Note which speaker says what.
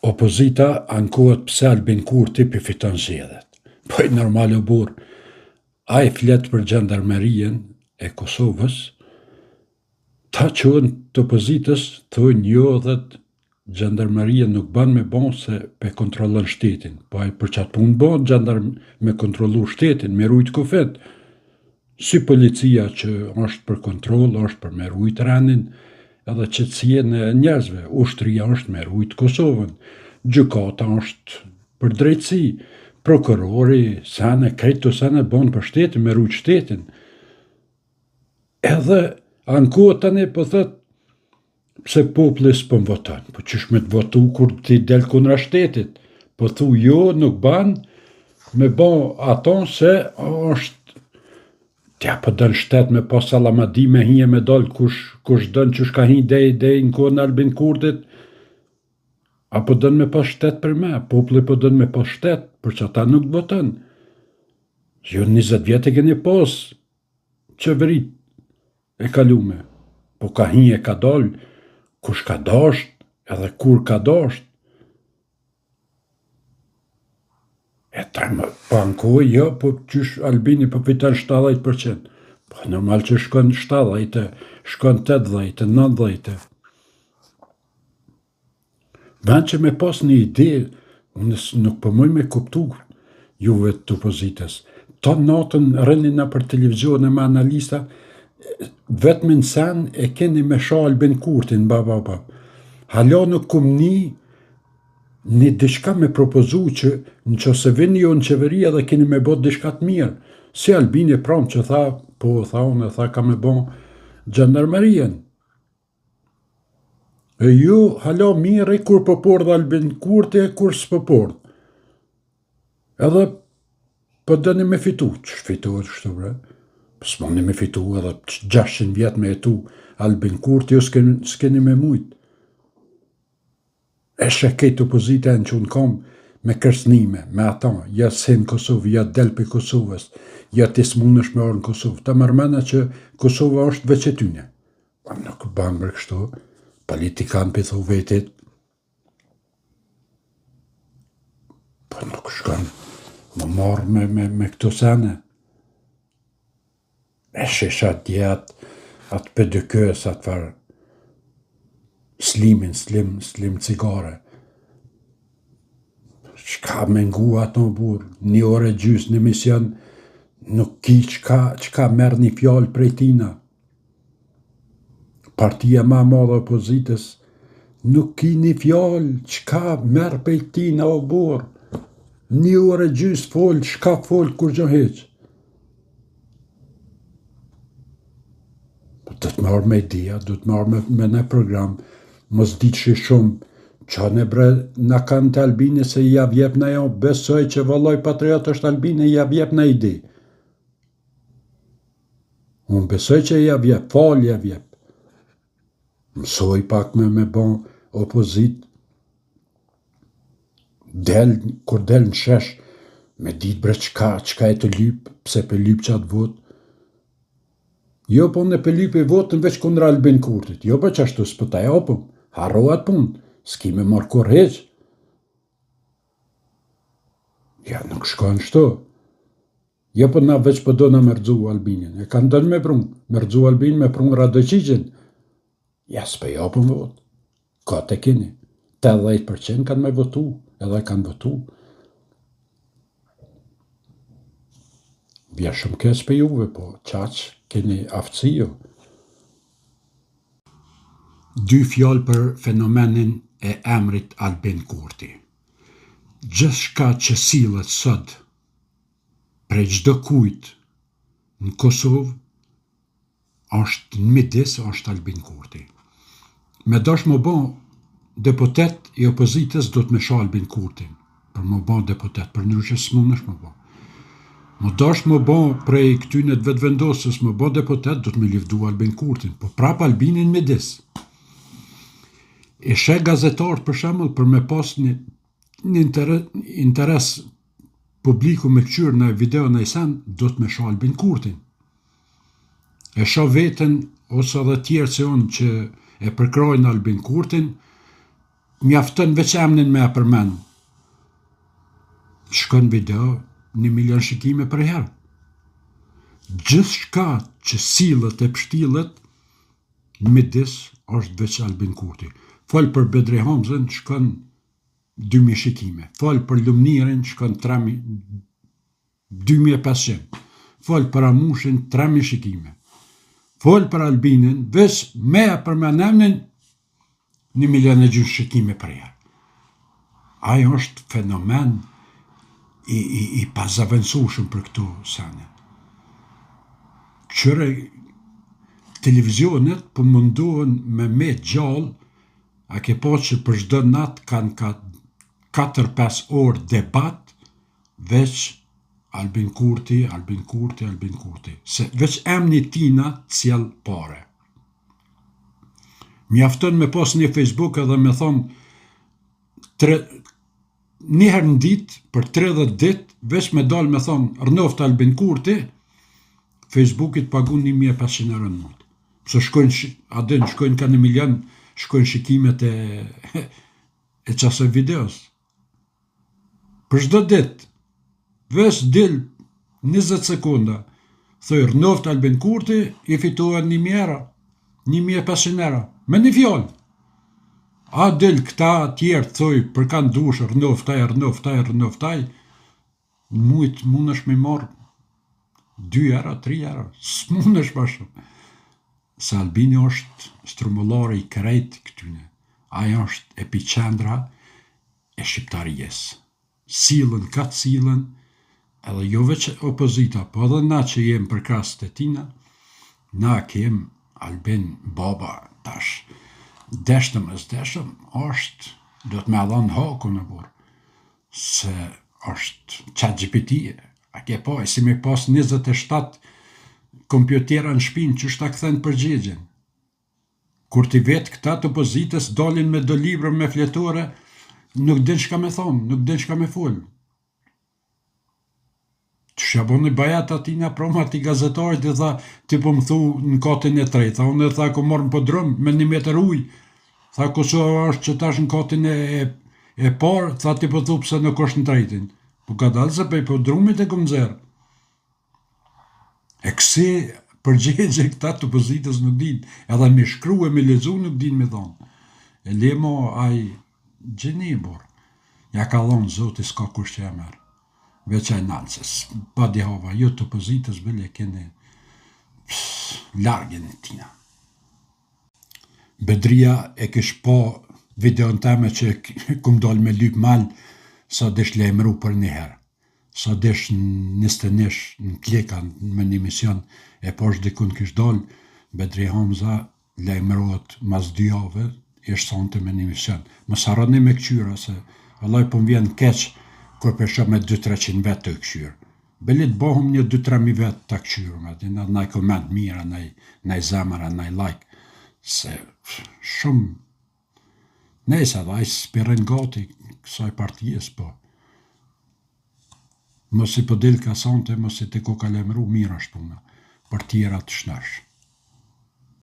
Speaker 1: Opozita ankohet pse Albin Kurti fiton zgjedhjet. Po i normal o burr. Ai flet për gjendarmerien e Kosovës, ta qënë të opozitës thojnë jo dhe gjendarmeria nuk ban me bon se pe kontrollon shtetin. Po ai për qatë punë bon gjendarm me kontrollu shtetin, me rujt kufet. Si policia që është për kontroll, është për me rujt ranin, edhe qetësien e njerëzve. Ushtria është me rujt Kosovën. Gjykata është për drejtësi. Prokurori, sene, krejtë të sene bon për shtetin, me rujt shtetin. Edhe ankohet tani po thët pse populli s'po voton. Po qysh me të votu kur ti del kundra shtetit? Po thu jo, nuk ban me bon aton se është tja po dën shtet me pas salamadi me hije me dal kush dën qysh ka hi dej në kohën Albin Kurtit, apo dën me pas shtet për me, populli po dën me pas shtet, për që ata nuk voton. Jo 20 vjet e keni pas qeverit e kalume, po ka hi e ka dal, kush ka dasht, edhe kur ka dasht. E tajmë, po ankoj, jo, po qysh Albini po fiton 70%. Po normal që shkon 70, shkon 80, 90. Vend që me pas një ide, unë nuk po muj me kuptu juve të opozitës. Ta natën rëni në për televizion e me analista, vetëm në sen e keni me sha Albin Kurtin, ba. Hala nuk kum një dishka me propozu që në që se vini jo në qeveria dhe keni me bot dishka të mirë. Si Albini pram që tha, po tha unë, tha ka me bon gjendarmerien. E ju hala mirë kur pëpor dhe Albin Kurti e kur s'pëpor. Edhe po dëni me fitu, që fitu e të shtu bre? S'moni me fitu edhe 600 vjet me jetu Albin Kurti, jo s'keni me mujt. E sheket opozita në që unë kam me kërsnime, me ata, ja sen Kosovë, ja del për Kosovës, ja ti s'munësh me orë në Kosovë. Ta mërmena që Kosova është veç e tyne. Nuk banë për kështu, politikan për thu vetit, po nuk shkon më marrë me këto sene. E shesha djetë, atë pedikës, atë farë, slim cigare. Qka me ngu ato burë, 1 orë e gjys në mision, nuk ki qka merë një fjallë prej tina. Partia ma madhe opozitës, nuk ki një fjallë, qka merë prej tina o burë. 1 orë e gjys folë, qka folë kur gjo heqë. Do të marrë me idea, do të marrë me në program, mos ditë që shumë, që në bre në kanë të Albini se i avjep në jo, besoj që vëlloj patriot është Albini, i avjep në ide. Unë besoj që i avjep, fal i avjep. Mësoj pak me bon opozit, kur del në shesh, me ditë bre qka e të lyp, pse për lyp që atë vot. Jo po në për lyp e votën veç kundra Albin Kurtit, jo për që ashtu s'pëtaj opëm. Harroat punë, s'ki me marrë kur heq. Ja, nuk shkon shto. Ja, po na veç po do na merdzu Albinin. E kanë dënë me prun. Merdzu Albinin me prun Radoqiqin. Ja, s'pe japën vot. Ka të keni. 80% kanë me votu, edhe kanë votu. Vja shumë kes për juve, po qaq keni aftësi jo. 2 fjallë për fenomenin e emrit Albin Kurti. Gjithçka që sillet sot prej çdo kujt në Kosovë është në midis është Albin Kurti. Me dash më bon deputet i opozitës do të me sha Albin Kurtin për më bon deputet, për ndryshe s'munësh më bon. Më dash më bon prej këtyne të vetëvendosës më bon deputet do të me livdu Albin Kurtin, po prap Albinin midis. E she gazetarët për shembull për me pas një interes publiku me këqyr në video në sen, do të me sha Albin Kurtin. E sha veten ose edhe tjerë se unë që e përkrojnë Albin Kurtin, mjaftën veç emnin me përmend. Shkon video 1 milion shikime për herë. Gjithë shka që sillet e pështillet, midis është veç Albin Kurti. Fol për Bedri Hamzën, shkon 2000 shikime. Fol për Lumnirin, shkon 2500. Fol për Amushin, 3000 shikime. Fol për Albinin, veç me përmend emnin 1 milion e gjysmë shikime për herë. Ajo është fenomen i pazavendësueshëm për këtu sene. Qëre televizionet për mundohen me gjallë, a ke po që për çdo natë kanë 4-5 orë debat, veç Albin Kurti, Albin Kurti, Albin Kurti. Se veç emni tina cjell pare. Mjafton me pas një Facebook edhe me thonë njëherë në ditë, për 30 ditë, veç me dalë me thonë rënoft Albin Kurti, Facebookit pagun 1500 euro në mutë. Pse shkojnë ka 1 milion, shkojnë shikimet e qasoj videos. Për çdo ditë, veç dil 20 sekunda, thoi rënoft Albin Kurti, i fitohen 1000 euro, 1500 euro, me një fjallë. A del këta tjerë thoi për kanë dush rënoftaj, mujt mundesh me marr 2 euro, 3 euro, s'mundesh ma shumë. Se Albini është strumullari i krejt këtyne. Aja është epicendra e shqiptarijes. Sillen ka të sillen, edhe jo veç opozita, po edhe na që jem për krasët e tina, na kem Albin baba tash. Deshtëm është, do të me adhan haku në burë, se është ChatGPT, a ke po, si me pas 27 kompjutera në shpinë që shta këthen përgjigjen. Kur ti vetë këta të opozitës dalin me do libra me fletore, nuk din shka me thonë, nuk din shka me full. Të shabon e bajat atina proma ati gazetarit dhe tha, ti po më thu në katin e trej, tha unë e tha ku morën po drëm me 1 metër uj, tha Kosova është që tash në katin e parë, tha ti po thu pëse nuk është në trejtin. Po ka dalë se pej po drumit e kom zerë. E kësi përgjegje këta të opozitës nuk din, edhe me shkru e me lezu nuk din me thonë. E lemo aj gjenibor, ja ka thonë zoti s'ka kush që ja merë. Veç aj nalëses, pa dihava, jo të opozitës bële kene largën e tina. Bedria e kësh po videon teme që kum dal me lyp mal, sa desh lejmëru për njëherë. Sa desh në 21 në kleka me një mision, e po është dikun kësh dal, Bedri Hamza lejmëruat mas 2 jave, ishtë sonte me një mision. Më sarani me këqyra, se vallaj po më vjen keq, kur përsho me 200-300 vetë të këqyrë. Belit bohëm një 2-3 vetë të këqyrë, naj koment mira, naj zemara, naj like, se shumë, nejse dhe ajë spiren gati kësaj partijes, po. Mos i po del ka sante, mos i te ko ka lemru mira shtuna, për tjera të shnash.